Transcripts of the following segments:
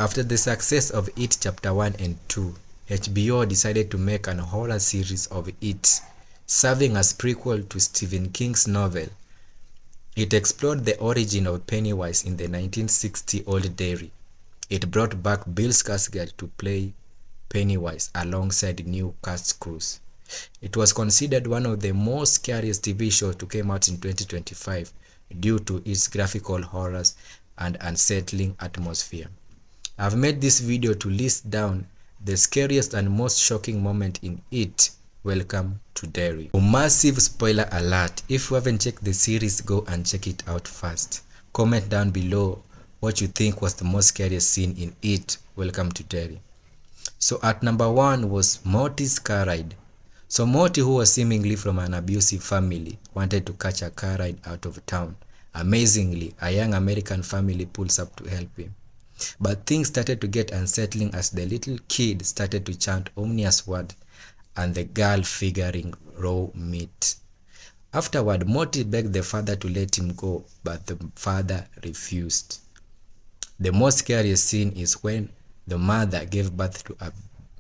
After the success of It Chapter 1 and 2, HBO decided to make an horror series of It, serving as prequel to Stephen King's novel. It explored the origin of Pennywise in the 1960 Old Derry. It brought back Bill Skarsgård to play Pennywise alongside new cast crews. It was considered one of the most scariest TV shows to come out in 2025 due to its graphical horrors and unsettling atmosphere. I've made this video to list down the scariest and most shocking moment in it. Welcome to Derry. A massive spoiler alert. If you haven't checked the series, go and check it out first. Comment down below what you think was the most scariest scene in it. Welcome to Derry. So at number 1 was Morty's car ride. So Morty, who was seemingly from an abusive family, wanted to catch a car ride out of town. Amazingly, a young American family pulls up to help him. But things started to get unsettling as the little kid started to chant ominous words and the girl figuring raw meat. Afterward, Morty begged the father to let him go, but the father refused. The most scariest scene is when the mother gave birth to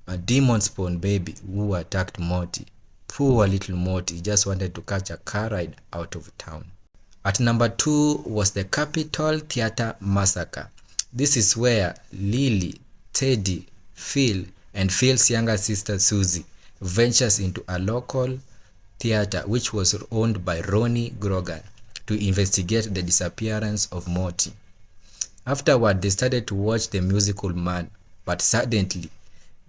a demon spawn baby who attacked Morty. Poor little Morty just wanted to catch a car ride out of town. At number 2 was the Capitol Theatre Massacre. This is where Lily, Teddy, Phil, and Phil's younger sister Susie ventures into a local theater which was owned by Ronnie to investigate the disappearance of Morty. Afterward, they started to watch the musical Man, but suddenly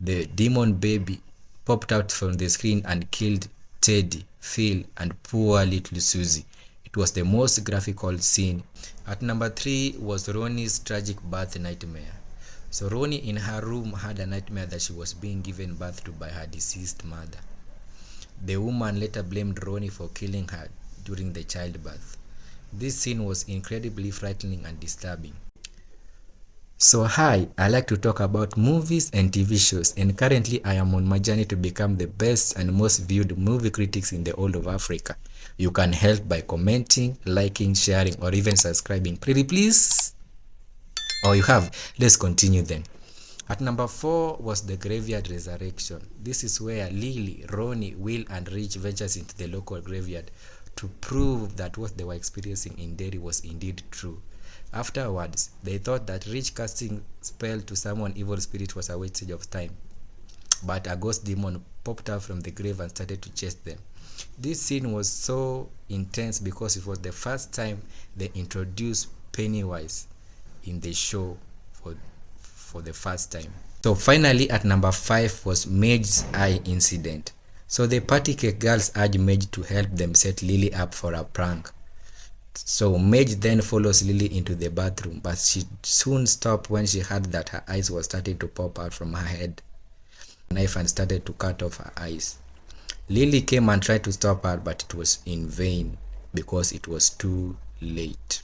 the demon baby popped out from the screen and killed Teddy, Phil, and poor little Susie. It was the most graphical scene. At number 3 was Ronnie's tragic birth nightmare. So Ronnie in her room had a nightmare that she was being given birth to by her deceased mother. The woman later blamed Ronnie for killing her during the childbirth. This scene was incredibly frightening and disturbing. So hi, I like to talk about movies and TV shows, and currently I am on my journey to become the best and most viewed movie critics in the whole of Africa. You can help by commenting, liking, sharing, or even subscribing. Pretty please? Oh, you have. Let's continue then. At number 4 was the Graveyard Resurrection. This is where Lily, Ronnie, Will, and Rich ventures into the local graveyard to prove that what they were experiencing in Derry was indeed true. Afterwards, they thought that Rich casting spell to summon evil spirit was a wastage of time. But a ghost demon popped out from the grave and started to chase them. This scene was so intense because it was the first time they introduced Pennywise in the show for the first time. So finally at number 5 was Mage's eye incident. So the party cake girls urged Mage to help them set Lily up for a prank. So Mage then follows Lily into the bathroom, but she soon stopped when she heard that her eyes were starting to pop out from her head. Knife and started to cut off her eyes. Lily came and tried to stop her, but it was in vain because it was too late.